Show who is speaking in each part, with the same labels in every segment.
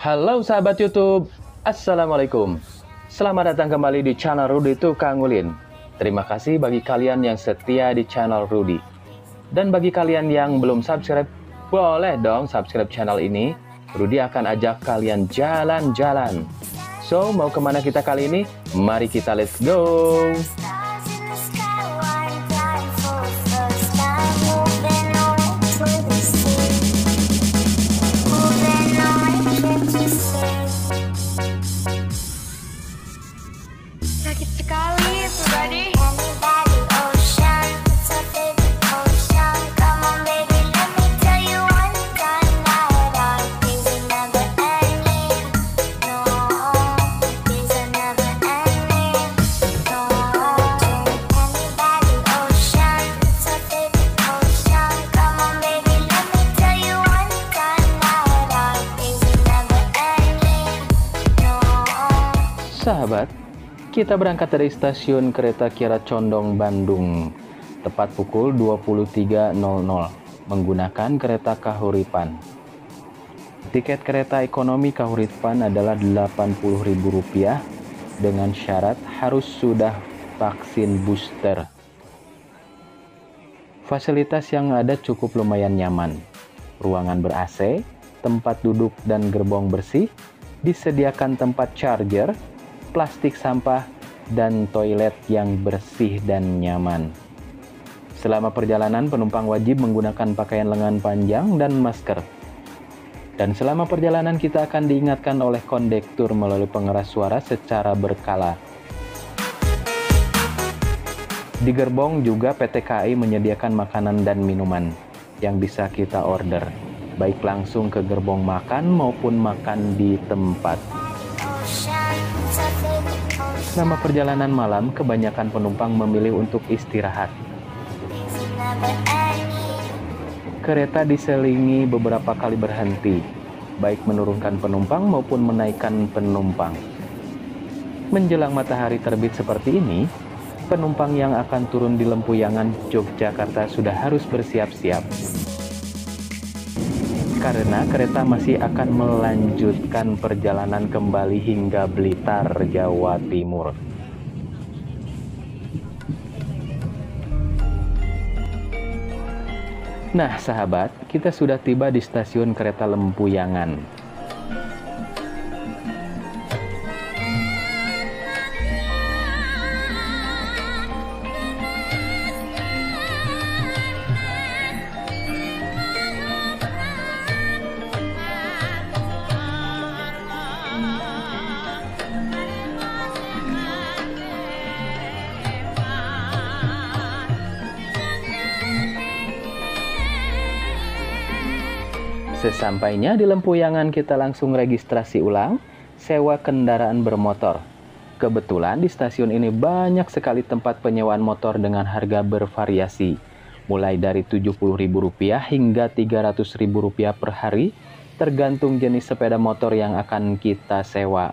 Speaker 1: Halo sahabat YouTube, Assalamualaikum. Selamat datang kembali di channel Rudy Tukang Ulin. Terima kasih bagi kalian yang setia di channel Rudy. Dan bagi kalian yang belum subscribe, boleh dong subscribe channel ini. Rudy akan ajak kalian jalan-jalan. So, mau kemana kita kali ini? Mari kita let's go!
Speaker 2: Sakit sekali itu tadi.
Speaker 1: Sahabat, kita berangkat dari stasiun kereta Kiara Condong, Bandung, tepat pukul 23.00, menggunakan kereta Kahuripan. Tiket kereta ekonomi Kahuripan adalah Rp80.000 dengan syarat harus sudah vaksin booster. Fasilitas yang ada cukup lumayan nyaman. Ruangan ber-AC, tempat duduk dan gerbong bersih, disediakan tempat charger, plastik sampah, dan toilet yang bersih dan nyaman. Selama perjalanan, penumpang wajib menggunakan pakaian lengan panjang dan masker. Dan selama perjalanan kita akan diingatkan oleh kondektur melalui pengeras suara secara berkala. Di gerbong juga PT KAI menyediakan makanan dan minuman yang bisa kita order, baik langsung ke gerbong makan maupun makan di tempat. Selama perjalanan malam, kebanyakan penumpang memilih untuk istirahat. Kereta diselingi beberapa kali berhenti, baik menurunkan penumpang maupun menaikkan penumpang. Menjelang matahari terbit seperti ini, penumpang yang akan turun di Lempuyangan, Yogyakarta sudah harus bersiap-siap. Karena kereta masih akan melanjutkan perjalanan kembali hingga Blitar, Jawa Timur. Nah, sahabat, kita sudah tiba di stasiun kereta Lempuyangan. Sesampainya di Lempuyangan, kita langsung registrasi ulang, sewa kendaraan bermotor. Kebetulan di stasiun ini banyak sekali tempat penyewaan motor dengan harga bervariasi, mulai dari Rp70.000 hingga Rp300.000 per hari, tergantung jenis sepeda motor yang akan kita sewa.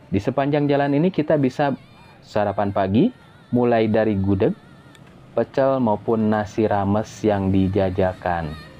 Speaker 1: Di sepanjang jalan ini kita bisa sarapan pagi, mulai dari gudeg, pecel maupun nasi rames yang dijajakan.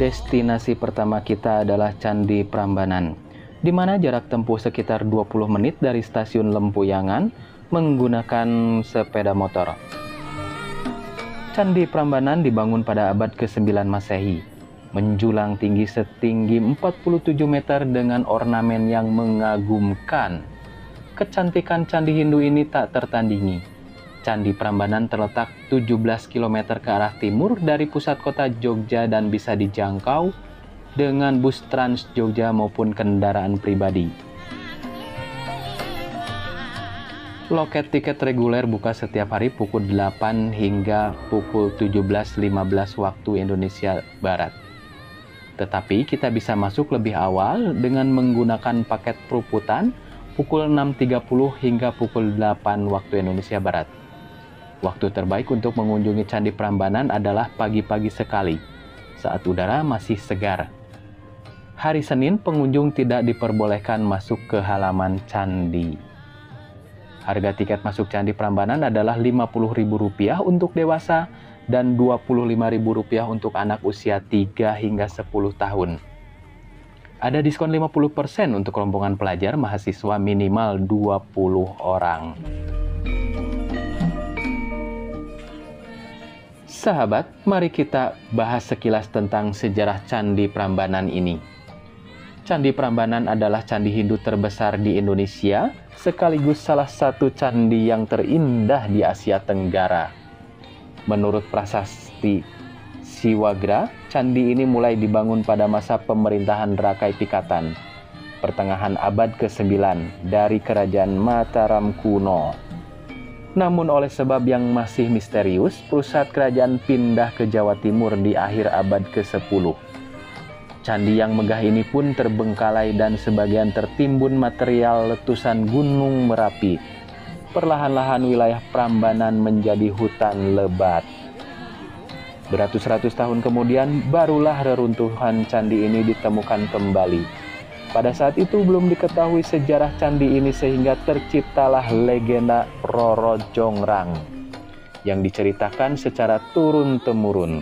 Speaker 1: Destinasi pertama kita adalah Candi Prambanan, di mana jarak tempuh sekitar 20 menit dari stasiun Lempuyangan menggunakan sepeda motor. Candi Prambanan dibangun pada abad ke-9 Masehi, menjulang tinggi setinggi 47 meter dengan ornamen yang mengagumkan. Kecantikan candi Hindu ini tak tertandingi. Candi Prambanan terletak 17 km ke arah timur dari pusat kota Jogja dan bisa dijangkau dengan bus Trans Jogja maupun kendaraan pribadi. Loket tiket reguler buka setiap hari pukul 8 hingga pukul 17.15 waktu Indonesia Barat. Tetapi kita bisa masuk lebih awal dengan menggunakan paket peruputan pukul 6.30 hingga pukul 8 waktu Indonesia Barat. Waktu terbaik untuk mengunjungi Candi Prambanan adalah pagi-pagi sekali, saat udara masih segar. Hari Senin, pengunjung tidak diperbolehkan masuk ke halaman candi. Harga tiket masuk Candi Prambanan adalah Rp50.000 untuk dewasa dan Rp25.000 untuk anak usia 3 hingga 10 tahun. Ada diskon 50% untuk rombongan pelajar mahasiswa minimal 20 orang. Sahabat, mari kita bahas sekilas tentang sejarah Candi Prambanan ini. Candi Prambanan adalah candi Hindu terbesar di Indonesia, sekaligus salah satu candi yang terindah di Asia Tenggara. Menurut prasasti Siwagra, candi ini mulai dibangun pada masa pemerintahan Rakai Pikatan, pertengahan abad ke-9 dari Kerajaan Mataram kuno. Namun oleh sebab yang masih misterius, pusat kerajaan pindah ke Jawa Timur di akhir abad ke-10. Candi yang megah ini pun terbengkalai dan sebagian tertimbun material letusan Gunung Merapi. Perlahan-lahan wilayah Prambanan menjadi hutan lebat. Beratus-ratus tahun kemudian, barulah reruntuhan candi ini ditemukan kembali. Pada saat itu belum diketahui sejarah candi ini sehingga terciptalah legenda Roro Jongrang yang diceritakan secara turun-temurun.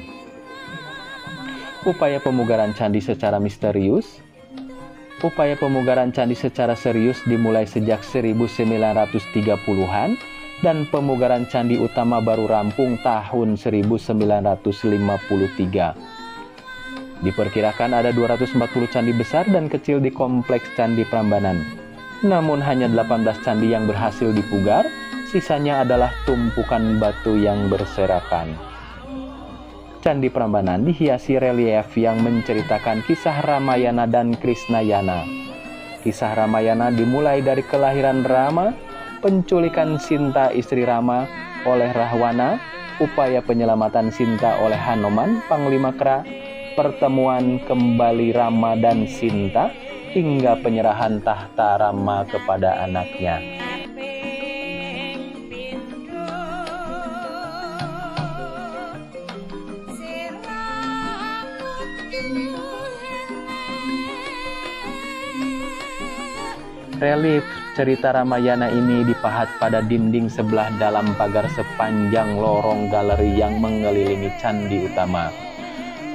Speaker 1: Upaya pemugaran candi secara misterius. Upaya pemugaran candi secara serius dimulai sejak 1930-an dan pemugaran candi utama baru rampung tahun 1953. Diperkirakan ada 240 candi besar dan kecil di kompleks Candi Prambanan. Namun hanya 18 candi yang berhasil dipugar, sisanya adalah tumpukan batu yang berserakan. Candi Prambanan dihiasi relief yang menceritakan kisah Ramayana dan Krisnayana. Kisah Ramayana dimulai dari kelahiran Rama, penculikan Sinta istri Rama oleh Rahwana, upaya penyelamatan Sinta oleh Hanoman, Panglima Kera, pertemuan kembali Rama dan Sinta, hingga penyerahan tahta Rama kepada anaknya. Relief cerita Ramayana ini dipahat pada dinding sebelah dalam pagar sepanjang lorong galeri yang mengelilingi candi utama.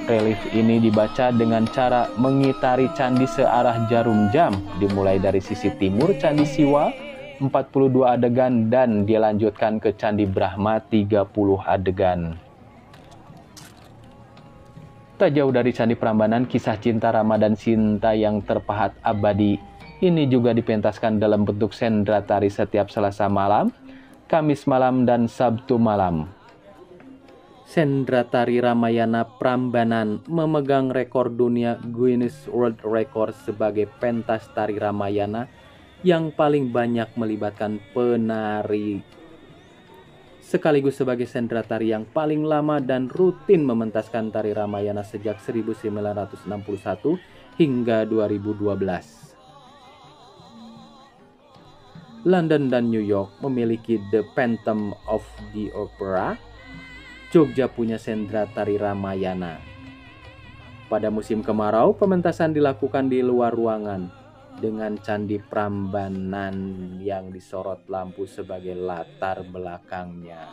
Speaker 1: Relief ini dibaca dengan cara mengitari candi searah jarum jam, dimulai dari sisi timur Candi Siwa 42 adegan dan dilanjutkan ke Candi Brahma 30 adegan. Tak jauh dari Candi Prambanan, kisah cinta Rama dan Sinta yang terpahat abadi ini juga dipentaskan dalam bentuk sendra tari setiap Selasa malam, Kamis malam, dan Sabtu malam. Sendra tari Ramayana Prambanan memegang rekor dunia Guinness World Record sebagai pentas tari Ramayana yang paling banyak melibatkan penari, sekaligus sebagai sendra tari yang paling lama dan rutin mementaskan tari Ramayana sejak 1961 hingga 2012. London dan New York memiliki The Phantom of the Opera. Jogja punya sendra tari Ramayana. Pada musim kemarau, pementasan dilakukan di luar ruangan dengan Candi Prambanan yang disorot lampu sebagai latar belakangnya.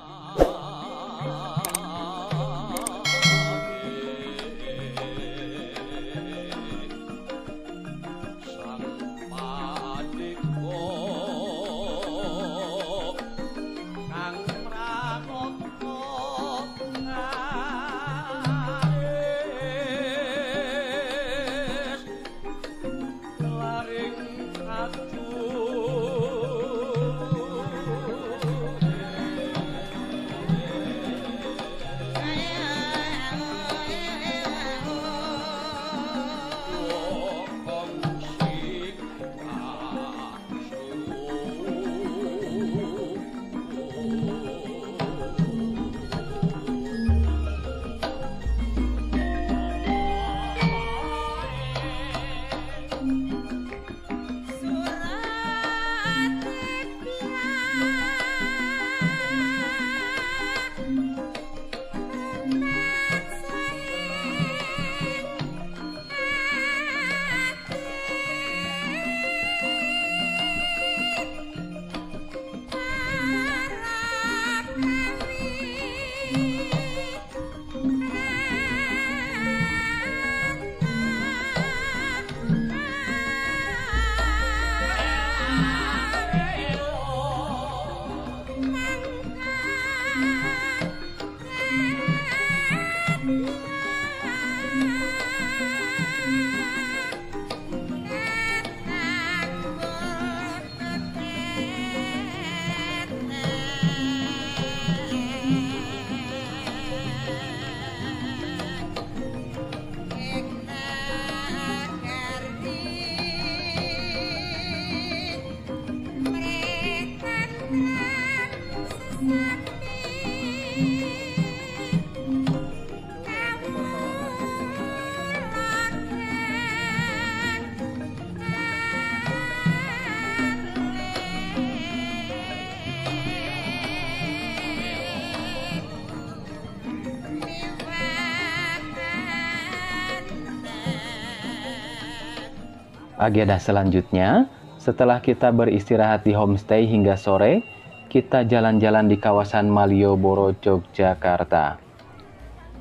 Speaker 1: Agenda selanjutnya, setelah kita beristirahat di homestay hingga sore, kita jalan-jalan di kawasan Malioboro, Yogyakarta.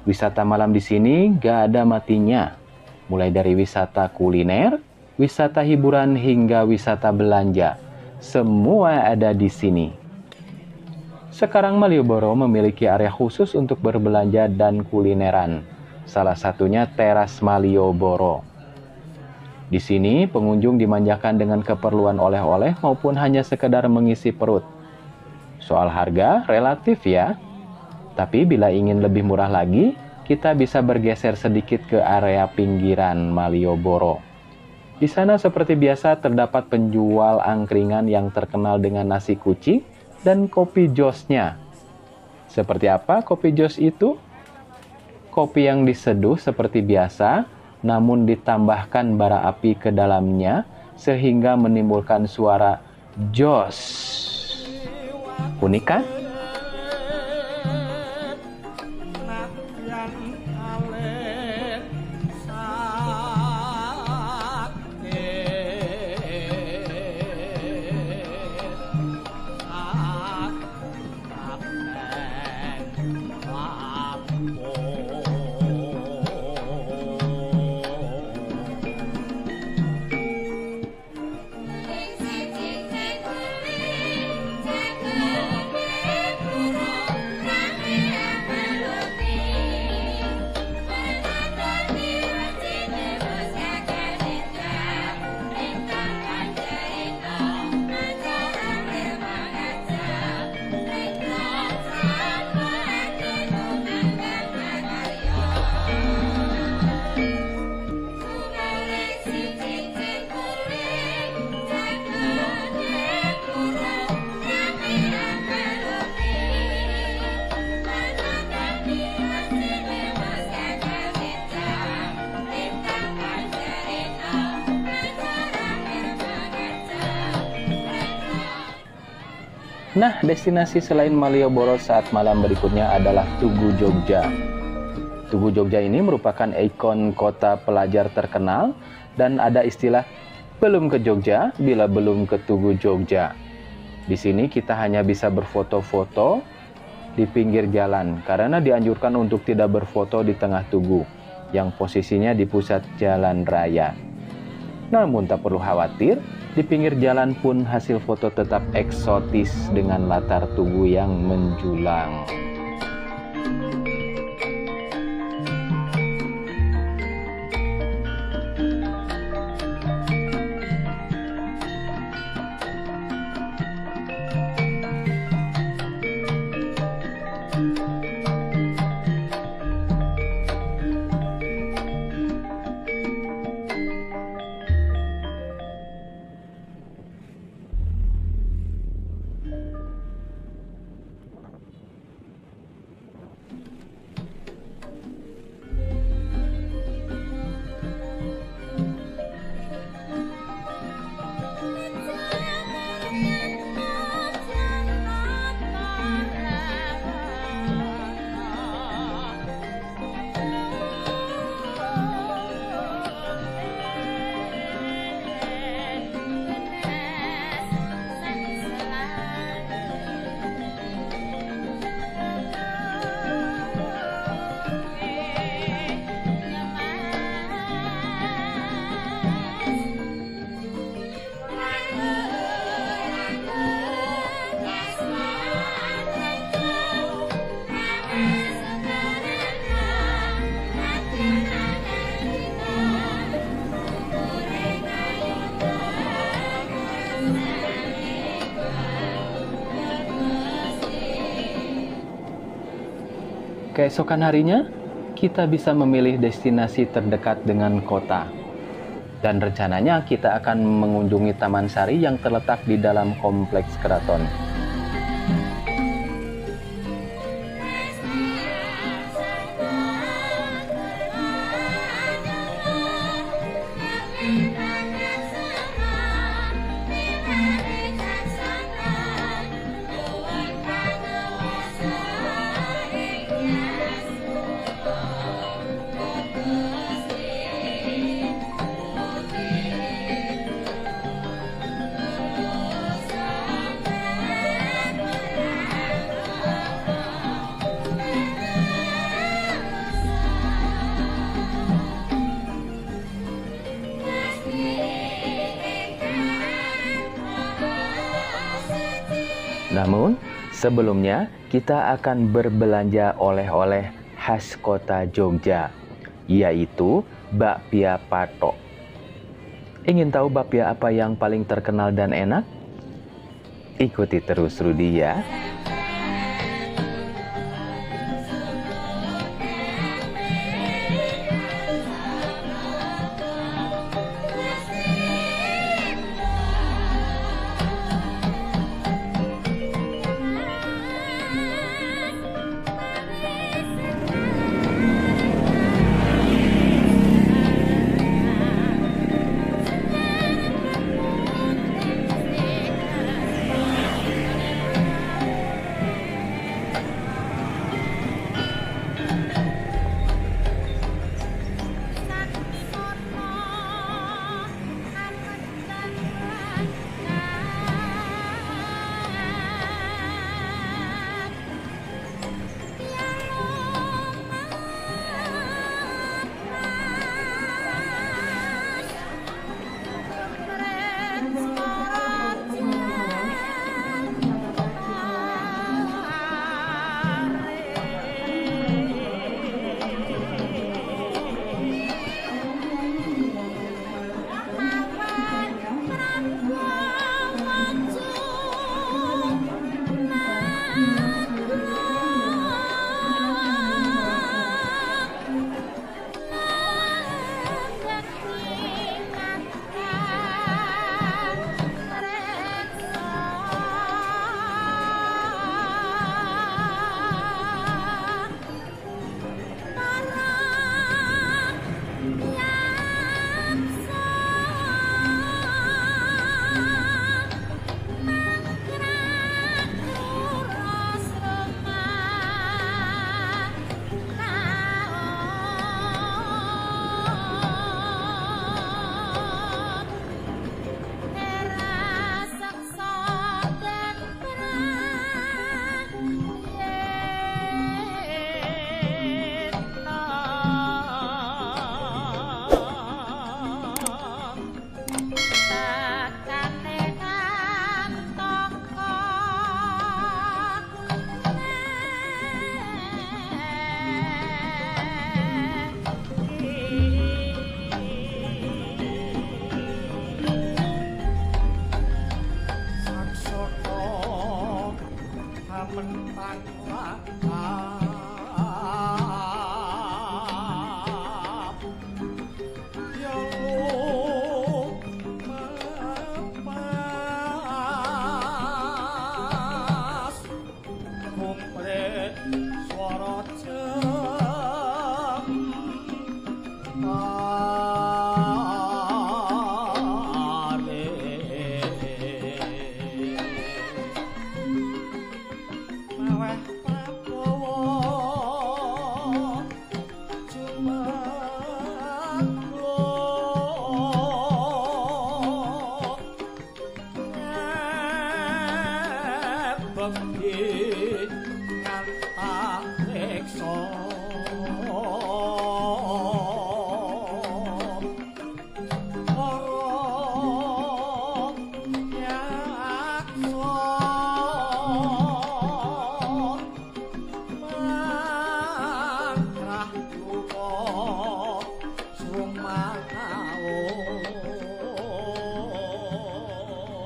Speaker 1: Wisata malam di sini gak ada matinya, mulai dari wisata kuliner, wisata hiburan hingga wisata belanja. Semua ada di sini. Sekarang Malioboro memiliki area khusus untuk berbelanja dan kulineran. Salah satunya Teras Malioboro. Di sini, pengunjung dimanjakan dengan keperluan oleh-oleh maupun hanya sekedar mengisi perut. Soal harga, relatif ya. Tapi bila ingin lebih murah lagi, kita bisa bergeser sedikit ke area pinggiran Malioboro. Di sana seperti biasa terdapat penjual angkringan yang terkenal dengan nasi kucing dan kopi josnya. Seperti apa kopi jos itu? Kopi yang diseduh seperti biasa, namun ditambahkan bara api ke dalamnya sehingga menimbulkan suara jos. Unik kan? Nah, destinasi selain Malioboro saat malam berikutnya adalah Tugu Jogja. Tugu Jogja ini merupakan ikon kota pelajar terkenal dan ada istilah belum ke Jogja bila belum ke Tugu Jogja. Di sini kita hanya bisa berfoto-foto di pinggir jalan karena dianjurkan untuk tidak berfoto di tengah tugu yang posisinya di pusat jalan raya. Namun tak perlu khawatir, di pinggir jalan pun hasil foto tetap eksotis dengan latar tugu yang menjulang. Keesokan harinya, kita bisa memilih destinasi terdekat dengan kota. Dan rencananya kita akan mengunjungi Taman Sari yang terletak di dalam kompleks keraton. Namun, sebelumnya kita akan berbelanja oleh-oleh khas kota Jogja, yaitu bakpia patok. Ingin tahu bakpia apa yang paling terkenal dan enak? Ikuti terus Rudi ya.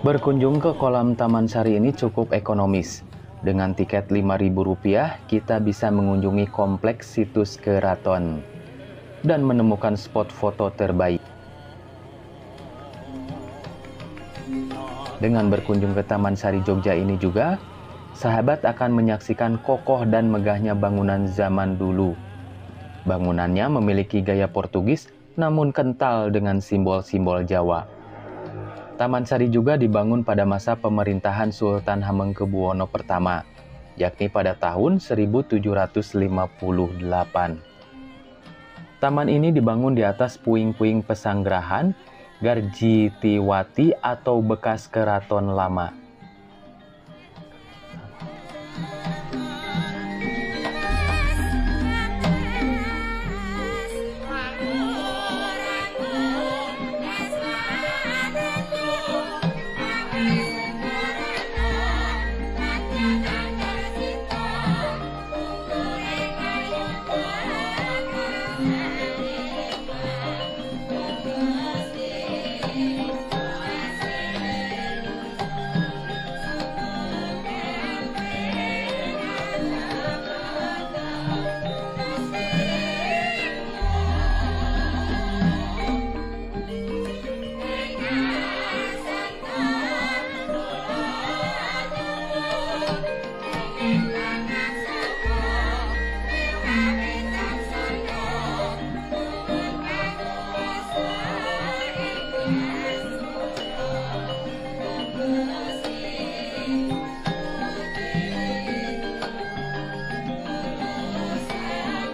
Speaker 1: Berkunjung ke kolam Taman Sari ini cukup ekonomis. Dengan tiket Rp5.000, kita bisa mengunjungi kompleks situs keraton dan menemukan spot foto terbaik. Dengan berkunjung ke Taman Sari Jogja ini juga, sahabat akan menyaksikan kokoh dan megahnya bangunan zaman dulu. Bangunannya memiliki gaya Portugis, namun kental dengan simbol-simbol Jawa. Taman Sari juga dibangun pada masa pemerintahan Sultan Hamengkubuwono I, yakni pada tahun 1758. Taman ini dibangun di atas puing-puing pesanggerahan, Garjitiwati atau bekas keraton lama.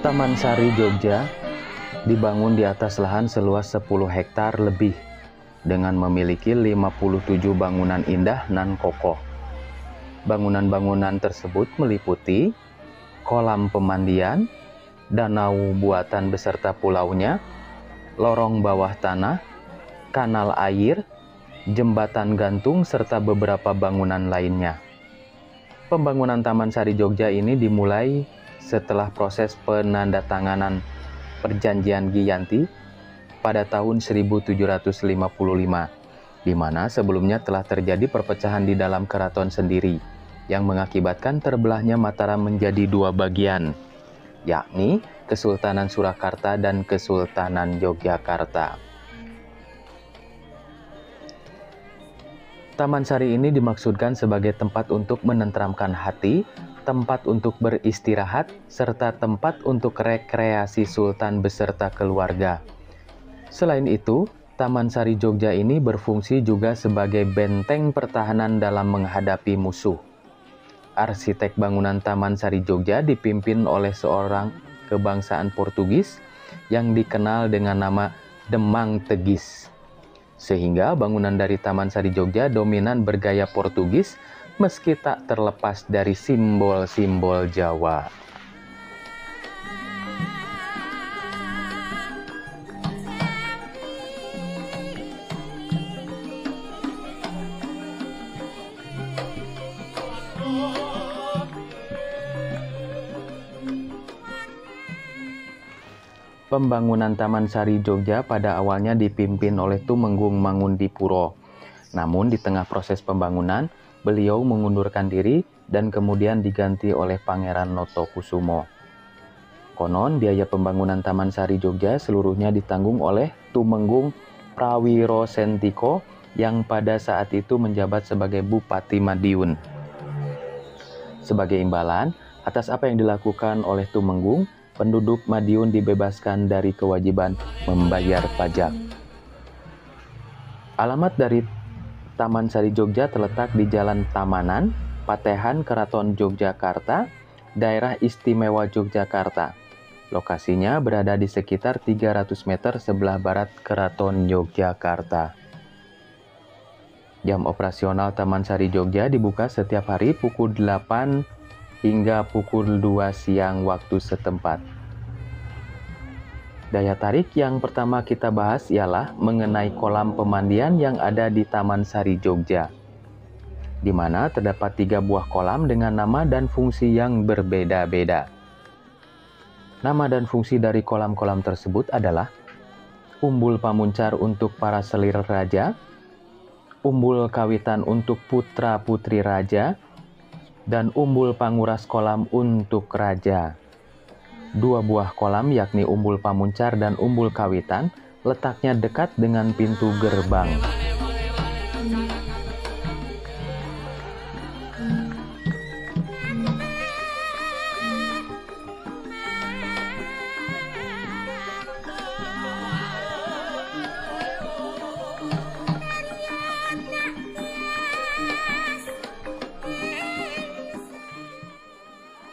Speaker 1: Taman Sari Jogja dibangun di atas lahan seluas 10 hektar lebih dengan memiliki 57 bangunan indah nan kokoh. Bangunan-bangunan tersebut meliputi kolam pemandian, danau buatan beserta pulaunya, lorong bawah tanah, kanal air, jembatan gantung, serta beberapa bangunan lainnya. Pembangunan Taman Sari Jogja ini dimulai setelah proses penandatanganan Perjanjian Giyanti pada tahun 1755, di mana sebelumnya telah terjadi perpecahan di dalam keraton sendiri, yang mengakibatkan terbelahnya Mataram menjadi dua bagian, yakni Kesultanan Surakarta dan Kesultanan Yogyakarta. Taman Sari ini dimaksudkan sebagai tempat untuk menenteramkan hati, tempat untuk beristirahat, serta tempat untuk rekreasi Sultan beserta keluarga. Selain itu, Taman Sari Jogja ini berfungsi juga sebagai benteng pertahanan dalam menghadapi musuh. Arsitek bangunan Taman Sari Jogja dipimpin oleh seorang kebangsaan Portugis yang dikenal dengan nama Demang Tegis. Sehingga bangunan dari Taman Sari Jogja dominan bergaya Portugis meski tak terlepas dari simbol-simbol Jawa. Pembangunan Taman Sari Jogja pada awalnya dipimpin oleh Tumenggung Mangundipuro. Namun di tengah proses pembangunan, beliau mengundurkan diri dan kemudian diganti oleh Pangeran Notokusumo. Konon biaya pembangunan Taman Sari Jogja seluruhnya ditanggung oleh Tumenggung Prawirosentiko yang pada saat itu menjabat sebagai Bupati Madiun. Sebagai imbalan atas apa yang dilakukan oleh Tumenggung, penduduk Madiun dibebaskan dari kewajiban membayar pajak. Alamat dari Taman Sari Jogja terletak di Jalan Tamanan, Patehan, Keraton Yogyakarta, Daerah Istimewa Yogyakarta. Lokasinya berada di sekitar 300 meter sebelah barat Keraton Yogyakarta. Jam operasional Taman Sari Jogja dibuka setiap hari pukul 8 hingga pukul 2 siang waktu setempat. Daya tarik yang pertama kita bahas ialah mengenai kolam pemandian yang ada di Taman Sari Jogja, di mana terdapat 3 buah kolam dengan nama dan fungsi yang berbeda-beda. Nama dan fungsi dari kolam-kolam tersebut adalah Umbul Pamuncar untuk para selir raja, Umbul Kawitan untuk putra-putri raja, dan Umbul Panguras Kolam untuk raja. 2 buah kolam yakni Umbul Pamuncar dan Umbul Kawitan letaknya dekat dengan pintu gerbang.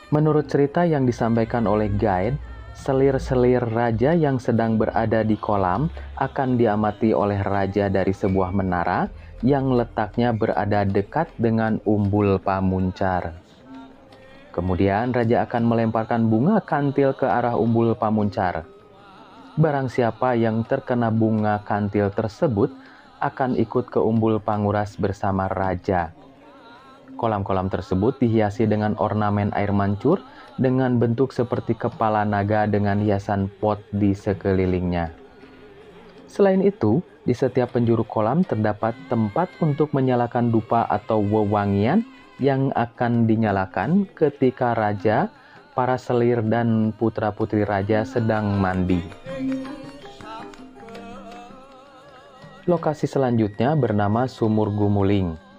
Speaker 1: Menurut cerita yang disampaikan oleh guide, selir-selir raja yang sedang berada di kolam akan diamati oleh raja dari sebuah menara yang letaknya berada dekat dengan Umbul Pamuncar. Kemudian raja akan melemparkan bunga kantil ke arah Umbul Pamuncar. Barang siapa yang terkena bunga kantil tersebut akan ikut ke Umbul Panguras bersama raja. Kolam-kolam tersebut dihiasi dengan ornamen air mancur dengan bentuk seperti kepala naga dengan hiasan pot di sekelilingnya. Selain itu, di setiap penjuru kolam terdapat tempat untuk menyalakan dupa atau wewangian yang akan dinyalakan ketika raja, para selir, dan putra-putri raja sedang mandi. Lokasi selanjutnya bernama Sumur Gumuling,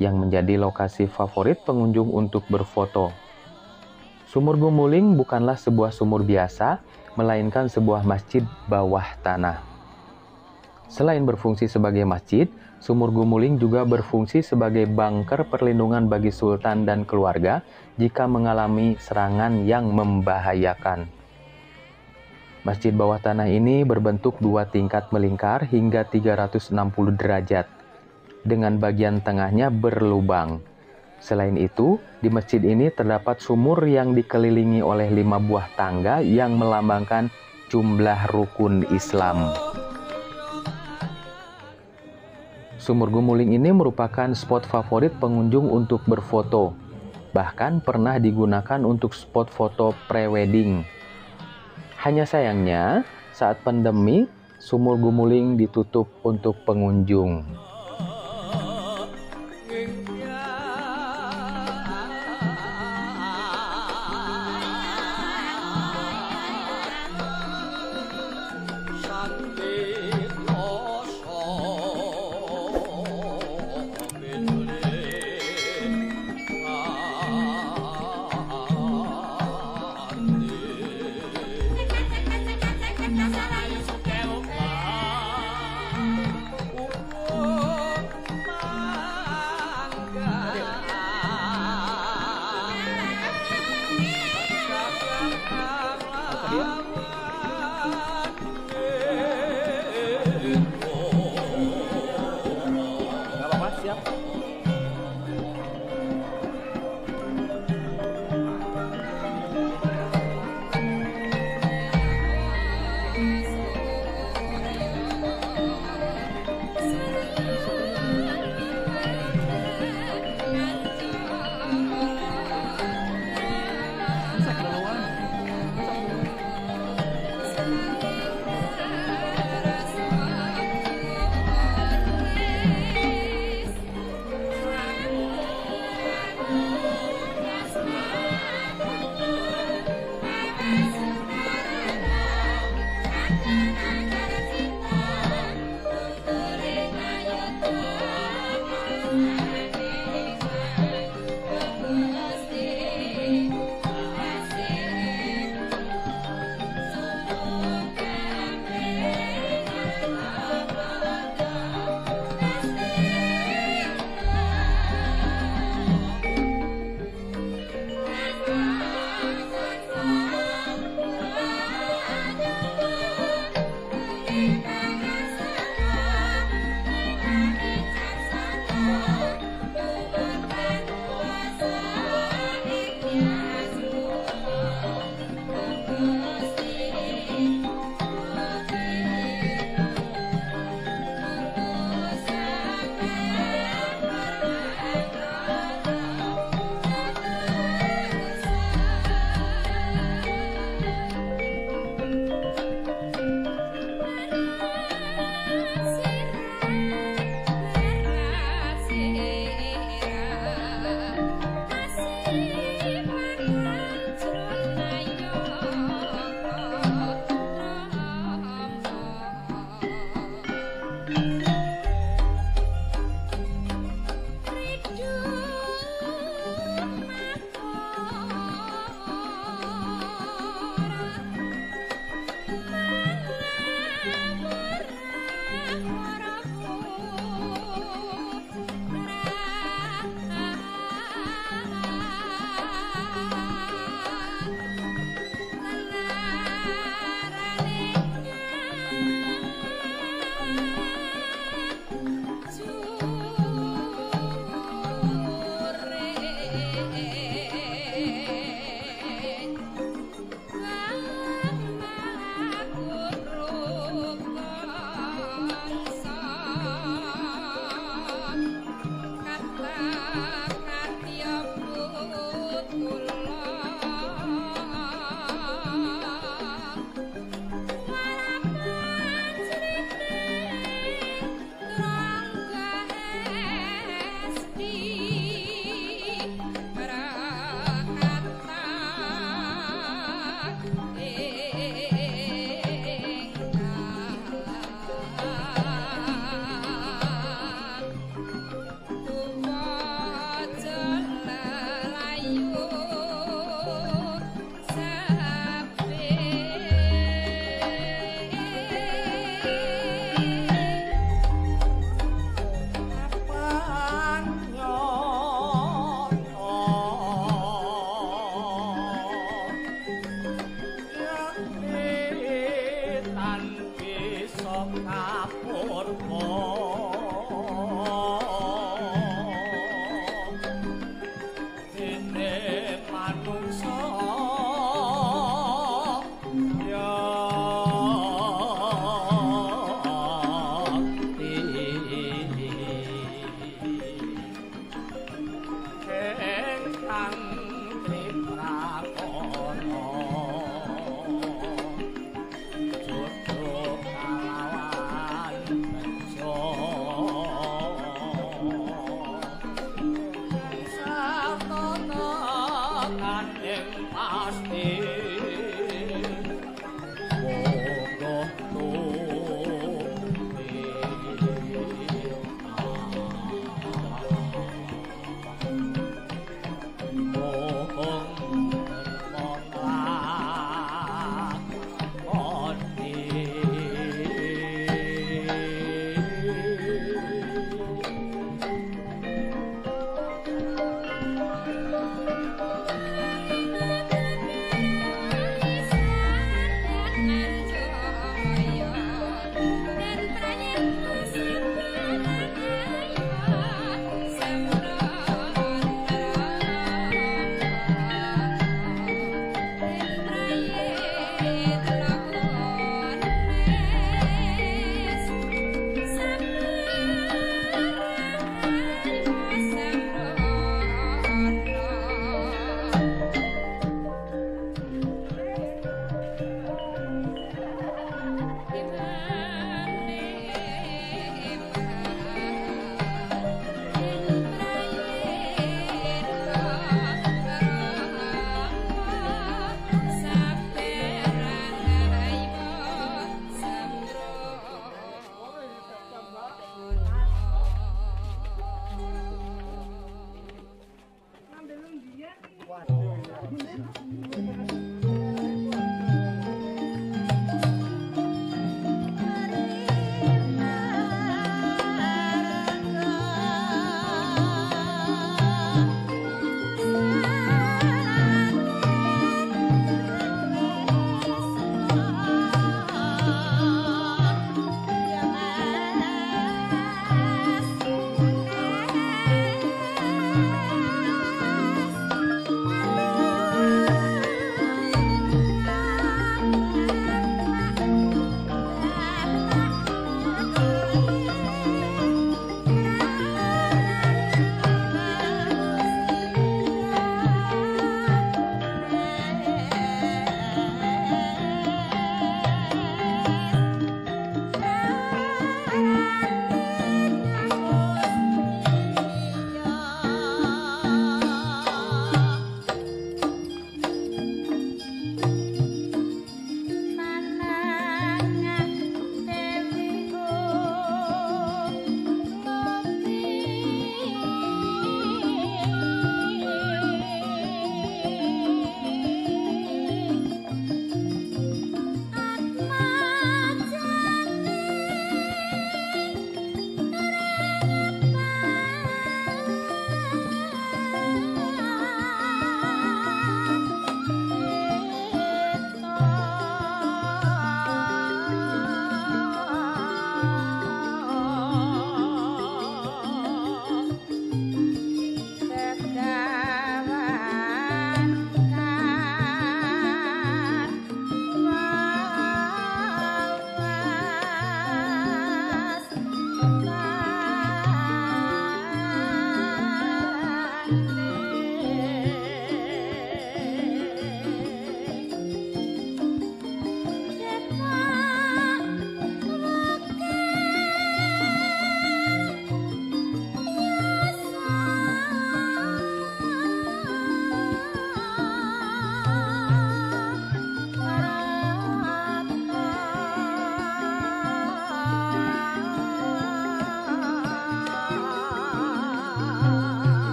Speaker 1: yang menjadi lokasi favorit pengunjung untuk berfoto. Sumur Gumuling bukanlah sebuah sumur biasa, melainkan sebuah masjid bawah tanah. Selain berfungsi sebagai masjid, Sumur Gumuling juga berfungsi sebagai bunker perlindungan bagi sultan dan keluarga jika mengalami serangan yang membahayakan. Masjid bawah tanah ini berbentuk 2 tingkat melingkar hingga 360 derajat, dengan bagian tengahnya berlubang. Selain itu, di masjid ini terdapat sumur yang dikelilingi oleh 5 buah tangga yang melambangkan jumlah rukun Islam. Sumur Gumuling ini merupakan spot favorit pengunjung untuk berfoto. Bahkan pernah digunakan untuk spot foto pre-wedding. Hanya sayangnya, saat pandemi, Sumur Gumuling ditutup untuk pengunjung.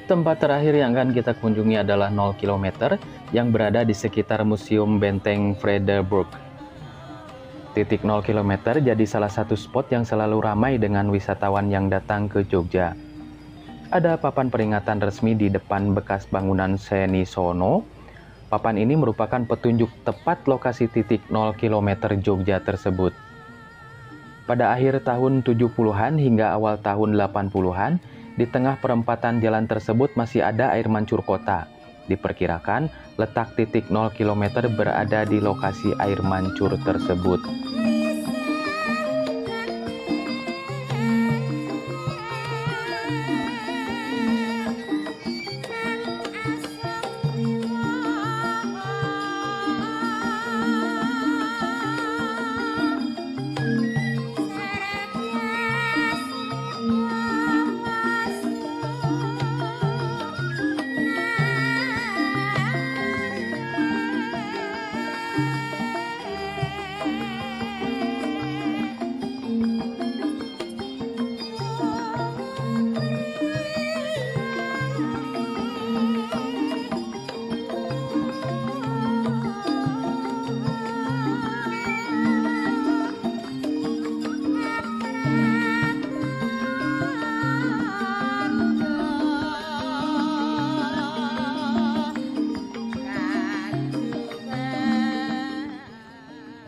Speaker 1: Tempat terakhir yang akan kita kunjungi adalah 0 km yang berada di sekitar Museum Benteng Frederburg. Titik 0 km jadi salah satu spot yang selalu ramai dengan wisatawan yang datang ke Jogja. Ada papan peringatan resmi di depan bekas bangunan Seni Sono. Papan ini merupakan petunjuk tepat lokasi titik 0 km Jogja tersebut. Pada akhir tahun 70-an hingga awal tahun 80-an, di tengah perempatan jalan tersebut masih ada air mancur kota. Diperkirakan letak titik 0 km berada di lokasi air mancur tersebut.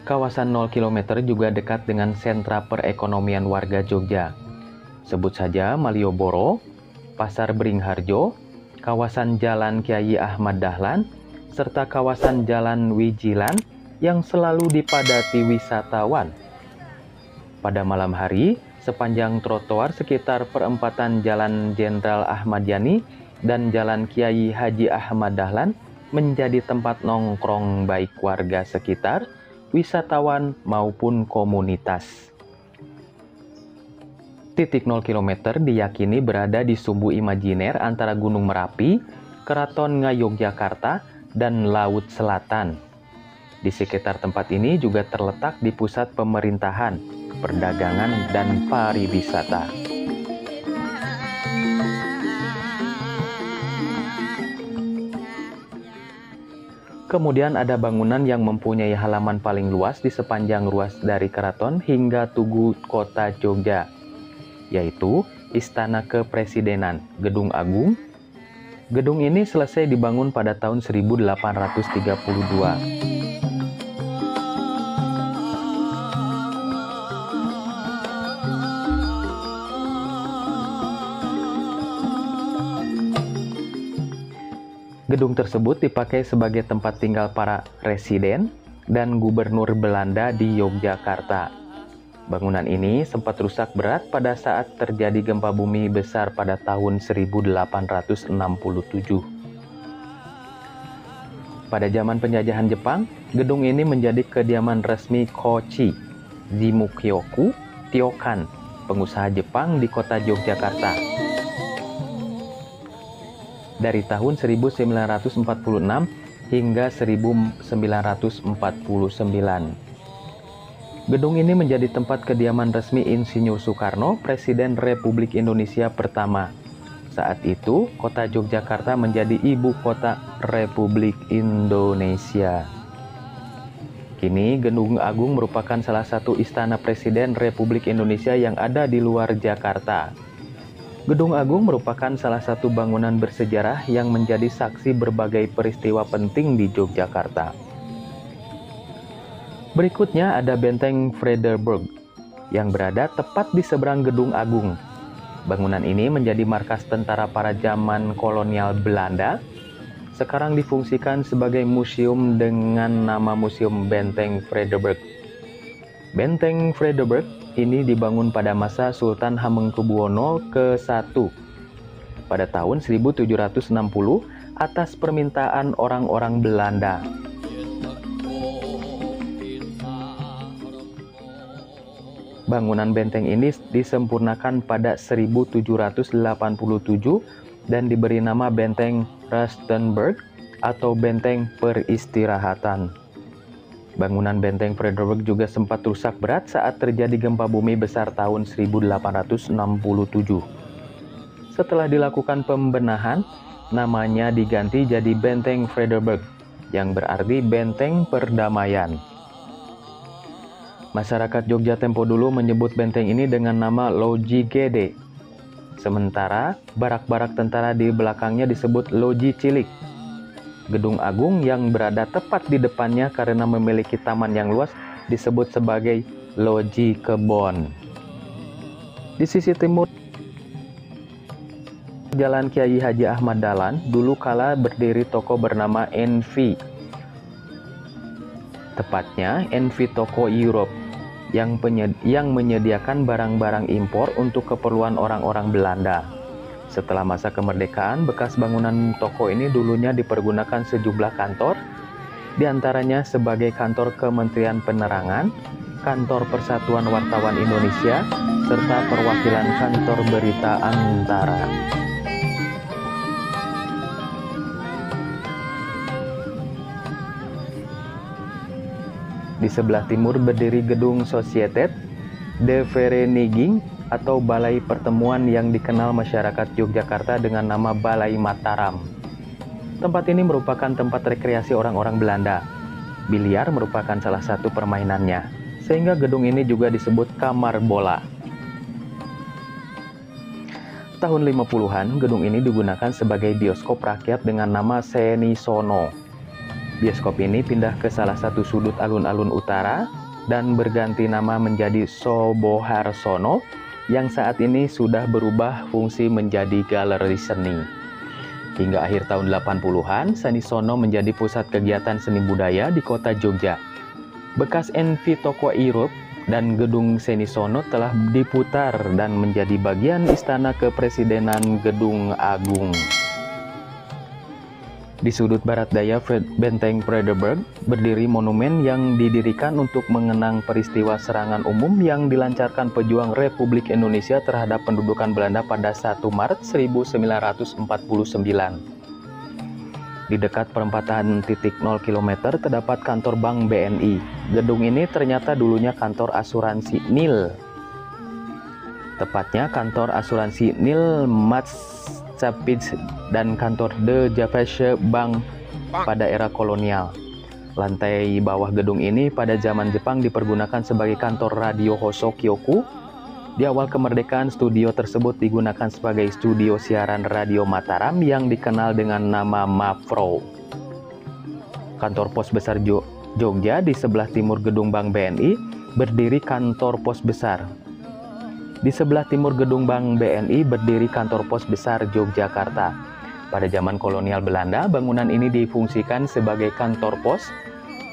Speaker 1: Kawasan 0 km juga dekat dengan sentra perekonomian warga Jogja. Sebut saja Malioboro, Pasar Beringharjo, kawasan Jalan Kyai Ahmad Dahlan, serta kawasan Jalan Wijilan yang selalu dipadati wisatawan. Pada malam hari, sepanjang trotoar sekitar perempatan Jalan Jenderal Ahmad Yani dan Jalan Kiai Haji Ahmad Dahlan menjadi tempat nongkrong baik warga sekitar, wisatawan maupun komunitas. Titik 0 km diyakini berada di sumbu imajiner antara Gunung Merapi, Keraton Ngayogyakarta, dan Laut Selatan. Di sekitar tempat ini juga terletak di pusat pemerintahan, perdagangan, dan pariwisata. Kemudian ada bangunan yang mempunyai halaman paling luas di sepanjang ruas dari keraton hingga Tugu Kota Jogja, yaitu Istana Kepresidenan, Gedung Agung. Gedung ini selesai dibangun pada tahun 1832. Gedung tersebut dipakai sebagai tempat tinggal para residen dan gubernur Belanda di Yogyakarta. Bangunan ini sempat rusak berat pada saat terjadi gempa bumi besar pada tahun 1867. Pada zaman penjajahan Jepang, gedung ini menjadi kediaman resmi Kochi Jimukyoku Tyokan, pengusaha Jepang di kota Yogyakarta. Dari tahun 1946 hingga 1949. Gedung ini menjadi tempat kediaman resmi Insinyur Soekarno, Presiden Republik Indonesia pertama. Saat itu, kota Yogyakarta menjadi ibu kota Republik Indonesia. Kini, Gedung Agung merupakan salah satu istana Presiden Republik Indonesia yang ada di luar Jakarta. Gedung Agung merupakan salah satu bangunan bersejarah yang menjadi saksi berbagai peristiwa penting di Yogyakarta. Berikutnya ada Benteng Frederberg yang berada tepat di seberang Gedung Agung. Bangunan ini menjadi markas tentara pada zaman kolonial Belanda. Sekarang difungsikan sebagai museum dengan nama Museum Benteng Frederberg. Benteng Frederberg ini dibangun pada masa Sultan Hamengkubuwono ke-1 pada tahun 1760 atas permintaan orang-orang Belanda. Bangunan benteng ini disempurnakan pada 1787 dan diberi nama Benteng Rustenburg atau Benteng Peristirahatan. Bangunan Benteng Frederberg juga sempat rusak berat saat terjadi gempa bumi besar tahun 1867. Setelah dilakukan pembenahan, namanya diganti jadi Benteng Frederberg, yang berarti Benteng Perdamaian. Masyarakat Jogja tempo dulu menyebut benteng ini dengan nama Loji Gede. Sementara barak-barak tentara di belakangnya disebut Loji Cilik. Gedung Agung yang berada tepat di depannya karena memiliki taman yang luas disebut sebagai Loji Kebon. Di sisi timur Jalan Kiai Haji Ahmad Dahlan, dulu kala berdiri toko bernama Envy. Tepatnya Envy Toko Europe yang menyediakan barang-barang impor untuk keperluan orang-orang Belanda. Setelah masa kemerdekaan, bekas bangunan toko ini dulunya dipergunakan sejumlah kantor, diantaranya sebagai kantor Kementerian Penerangan, kantor Persatuan Wartawan Indonesia, serta perwakilan kantor berita Antara. Di sebelah timur berdiri gedung Société de Vereniging atau Balai Pertemuan yang dikenal masyarakat Yogyakarta dengan nama Balai Mataram. Tempat ini merupakan tempat rekreasi orang-orang Belanda. Biliar merupakan salah satu permainannya, sehingga gedung ini juga disebut kamar bola. Tahun 50-an, gedung ini digunakan sebagai bioskop rakyat dengan nama Seni Sono. Bioskop ini pindah ke salah satu sudut alun-alun utara dan berganti nama menjadi Soboharsono yang saat ini sudah berubah fungsi menjadi galeri seni. Hingga akhir tahun 80-an, Seni Sono menjadi pusat kegiatan seni budaya di kota Jogja. Bekas Envy Toko Europe dan Gedung Senisono telah diputar dan menjadi bagian Istana Kepresidenan Gedung Agung. Di sudut barat daya Benteng Frederberg berdiri monumen yang didirikan untuk mengenang peristiwa serangan umum yang dilancarkan pejuang Republik Indonesia terhadap pendudukan Belanda pada 1 Maret 1949. Di dekat perempatan titik 0 km terdapat kantor Bank BNI. Gedung ini ternyata dulunya kantor asuransi NIL. Tepatnya kantor asuransi NIL Maatschappiij dan kantor De Javasche Bank pada era kolonial. Lantai bawah gedung ini pada zaman Jepang dipergunakan sebagai kantor radio Hosokyoku. Di awal kemerdekaan, studio tersebut digunakan sebagai studio siaran radio Mataram yang dikenal dengan nama Mafro. Kantor Pos Besar Jogja di sebelah timur gedung Bank BNI berdiri kantor Pos Besar. Di sebelah timur gedung Bank BNI berdiri kantor Pos Besar Yogyakarta. Pada zaman kolonial Belanda, bangunan ini difungsikan sebagai kantor pos,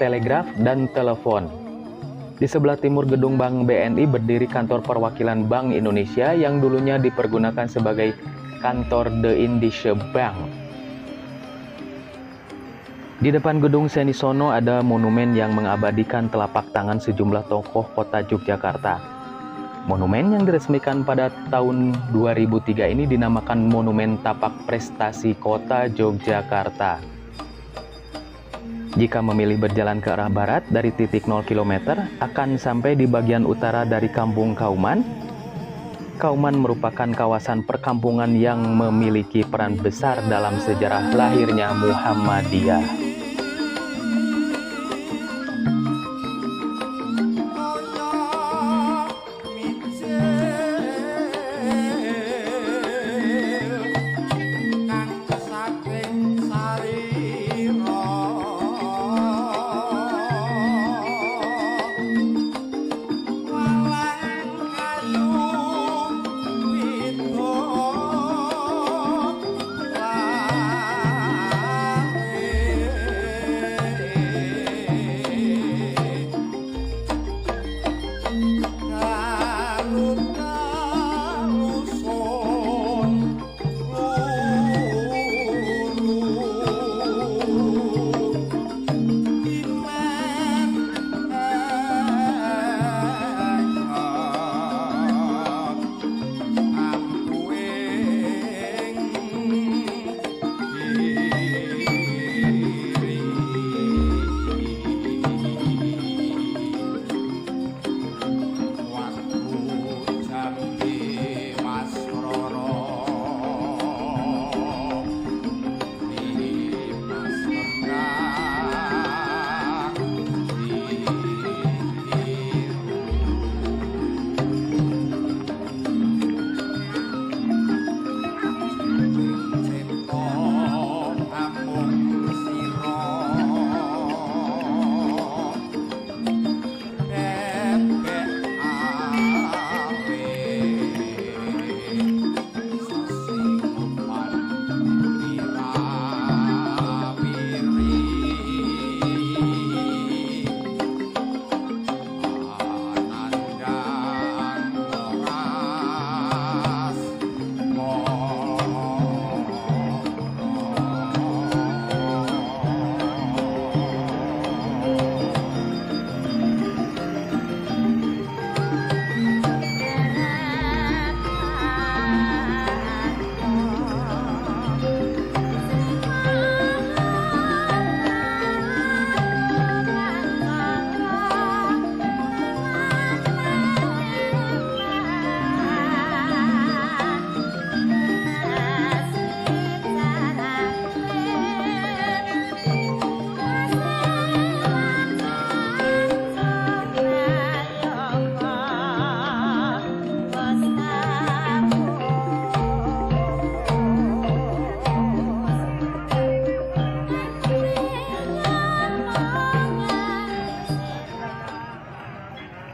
Speaker 1: telegraf, dan telepon. Di sebelah timur gedung Bank BNI berdiri kantor perwakilan Bank Indonesia yang dulunya dipergunakan sebagai kantor De Indische Bank. Di depan gedung Senisono ada monumen yang mengabadikan telapak tangan sejumlah tokoh kota Yogyakarta. Monumen yang diresmikan pada tahun 2003 ini dinamakan Monumen Tapak Prestasi Kota Yogyakarta. Jika memilih berjalan ke arah barat dari titik 0 km, akan sampai di bagian utara dari Kampung Kauman. Kauman merupakan kawasan perkampungan yang memiliki peran besar dalam sejarah lahirnya Muhammadiyah.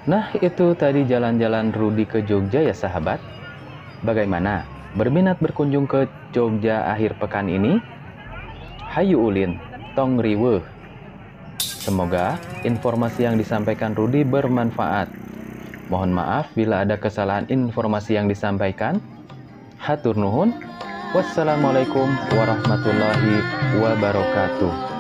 Speaker 1: Nah, itu tadi jalan-jalan Rudi ke Jogja ya sahabat. Bagaimana? Berminat berkunjung ke Jogja akhir pekan ini? Hayu ulin, tong riweuh. Semoga informasi yang disampaikan Rudi bermanfaat. Mohon maaf bila ada kesalahan informasi yang disampaikan. Hatur nuhun. Wassalamualaikum warahmatullahi wabarakatuh.